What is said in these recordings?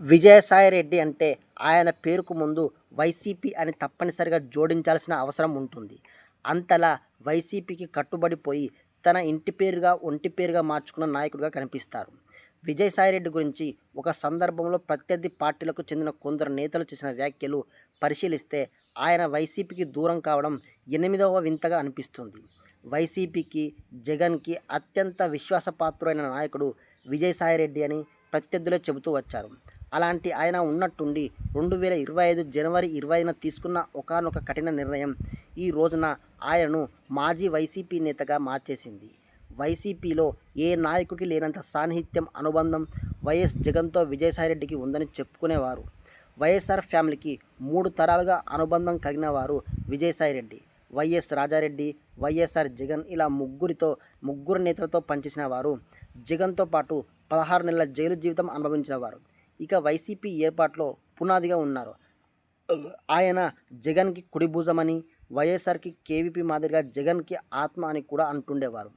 విజయసాయిరెడ్డి అంటే ఆయన పేరుకు ముందు వైసీపీ అని తప్పనిసరిగా జోడించాల్సిన అవసరం ఉంటుంది. అంతలా వైసీపీకి కట్టుబడిపోయి తన ఇంటి పేరుగా ఒంటి పేరుగా మార్చుకున్న నాయకుడిగా కనిపిస్తారు. విజయసాయిరెడ్డి గురించి ఒక సందర్భంలో ప్రత్యర్థి పార్టీలకు చెందిన కొందరు నేతలు చేసిన వ్యాఖ్యలు పరిశీలిస్తే ఆయన వైసీపీకి దూరం కావడం 8వ వింతగా అనిపిస్తుంది. వైసీపీకి, జగన్కి అత్యంత విశ్వాసపాత్రుడైన నాయకుడు విజయసాయిరెడ్డి అని ప్రత్యర్థులే చెబుతూ వచ్చారు. అలాంటి ఆయన ఉన్నట్టుండి 2025 జనవరి 20న తీసుకున్న ఒకానొక కఠిన నిర్ణయం ఈ రోజున ఆయనను మాజీ వైసీపీ నేతగా మార్చేసింది. వైసీపీలో ఏ నాయకుడికి లేనంత సాన్నిహిత్యం, అనుబంధం వైఎస్ జగన్తో విజయసాయిరెడ్డికి ఉందని చెప్పుకునేవారు. వైఎస్ఆర్ ఫ్యామిలీకి 3 తరాలుగా అనుబంధం కలిగిన వారు విజయసాయిరెడ్డి. వైఎస్ రాజారెడ్డి, వైఎస్ఆర్ జగన్ ఇలా ముగ్గురు నేతలతో పనిచేసిన వారు. జగన్తో పాటు 16 నెలల జైలు జీవితం అనుభవించిన వారు. ఇక వైసీపీ ఏర్పాటులో పునాదిగా ఉన్నారు. ఆయన జగన్కి కుడి భుజమని, వైఎస్ఆర్కి కేవీపీ మాదిరిగా జగన్కి ఆత్మ అని కూడా అంటుండేవారు.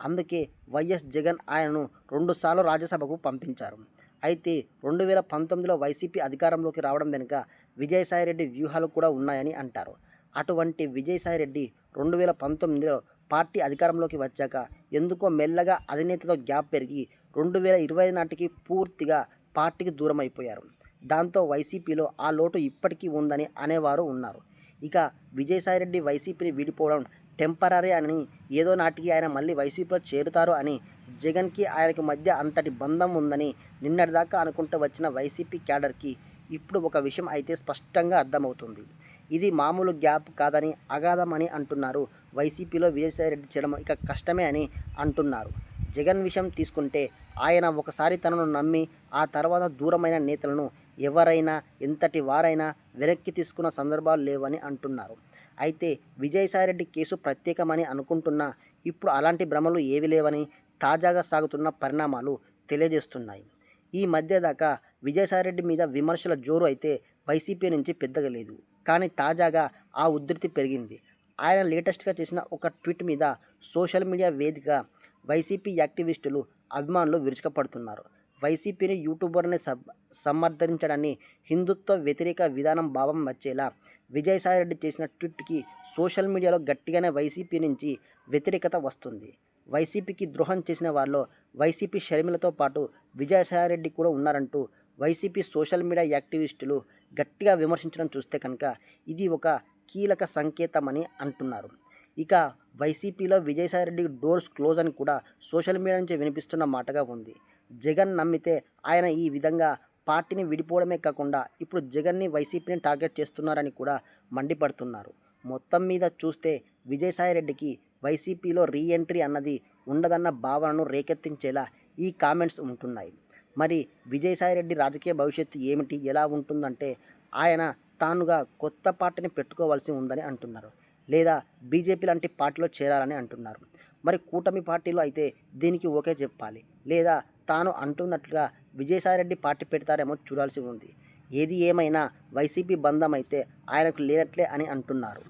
అందుకే వైఎస్ జగన్ ఆయనను 2 సార్లు రాజ్యసభకు పంపించారు. అయితే 2019లో వైసీపీ అధికారంలోకి రావడం వెనుక విజయసాయిరెడ్డి వ్యూహాలు కూడా ఉన్నాయని అంటారు. అటువంటి విజయసాయిరెడ్డి 2019లో పార్టీ అధికారంలోకి వచ్చాక ఎందుకో మెల్లగా అధినేతతో గ్యాప్ పెరిగి 2025 నాటికి పూర్తిగా పార్టీకి దూరం అయిపోయారు. దాంతో వైసీపీలో ఆ లోటు ఇప్పటికీ ఉందని అనేవారు ఉన్నారు. ఇక విజయసాయిరెడ్డి వైసీపీని వీడిపోవడం టెంపరరీ అని, ఏదో నాటికి ఆయన మళ్ళీ వైసీపీలో చేరుతారు అని, జగన్కి ఆయనకి మధ్య అంతటి బంధం ఉందని నిన్నటిదాకా అనుకుంటూ వచ్చిన వైసీపీ క్యాడర్కి ఇప్పుడు ఒక విషయం అయితే స్పష్టంగా అర్థమవుతుంది. ఇది మామూలు గ్యాప్ కాదని, అగాధం అని అంటున్నారు. వైసీపీలో విజయసాయిరెడ్డి చేరడం ఇక కష్టమే అని అంటున్నారు. జగన్ విషయం తీసుకుంటే ఆయన ఒకసారి తనను నమ్మి ఆ తర్వాత దూరమైన నేతలను ఎవరైనా, ఎంతటి వారైనా వెనక్కి తీసుకున్న సందర్భాలు లేవని అంటున్నారు. అయితే విజయసాయిరెడ్డి కేసు ప్రత్యేకమని అనుకుంటున్నా ఇప్పుడు అలాంటి భ్రమలు ఏవి లేవని తాజాగా సాగుతున్న పరిణామాలు తెలియజేస్తున్నాయి. ఈ మధ్య దాకా విజయసాయిరెడ్డి మీద విమర్శల జోరు అయితే వైసీపీ నుంచి పెద్దగా లేదు. కానీ తాజాగా ఆ ఉధృతి పెరిగింది. ఆయన లేటెస్ట్గా చేసిన ఒక ట్వీట్ మీద సోషల్ మీడియా వేదికగా వైసీపీ యాక్టివిస్టులు, అభిమానులు విరుచుకుపడుతున్నారు. వైసీపీని, యూట్యూబర్ని సమర్థించడాన్ని హిందుత్వ వ్యతిరేక విధానం భావం వచ్చేలా విజయసాయిరెడ్డి చేసిన ట్వీట్కి సోషల్ మీడియాలో గట్టిగానే వైసీపీ నుంచి వ్యతిరేకత వస్తుంది. వైసీపీకి ద్రోహం చేసిన వారిలో వైసీపీ షర్మిలతో పాటు విజయసాయిరెడ్డి కూడా ఉన్నారంటూ వైసీపీ సోషల్ మీడియా యాక్టివిస్టులు గట్టిగా విమర్శించడం చూస్తే కనుక ఇది ఒక కీలక సంకేతమని అంటున్నారు. ఇక వైసీపీలో విజయసాయిరెడ్డి డోర్స్ క్లోజ్ అని కూడా సోషల్ మీడియా నుంచి వినిపిస్తున్న మాటగా ఉంది. జగన్ నమ్మితే ఆయన ఈ విధంగా పార్టీని విడిపోవడమే కాకుండా ఇప్పుడు జగన్ని, వైసీపీని టార్గెట్ చేస్తున్నారని కూడా మండిపడుతున్నారు. మొత్తం మీద చూస్తే విజయసాయిరెడ్డికి వైసీపీలో రీఎంట్రీ అన్నది ఉండదన్న భావనను రేకెత్తించేలా ఈ కామెంట్స్ ఉంటున్నాయి. మరి విజయసాయిరెడ్డి రాజకీయ భవిష్యత్తు ఏమిటి, ఎలా ఉంటుందంటే ఆయన తానుగా కొత్త పార్టీని పెట్టుకోవాల్సి ఉందని అంటున్నారు. లేదా బీజేపీ లాంటి పార్టీలో చేరాలని అంటున్నారు. మరి కూటమి పార్టీలో అయితే దీనికి ఓకే చెప్పాలి. లేదా తాను అంటున్నట్లుగా విజయసాయిరెడ్డి పార్టీ పెడతారేమో చూడాల్సి ఉంది. ఏది ఏమైనా వైసీపీ బంధం అయితే ఆయనకు లేనట్లే అని అంటున్నారు.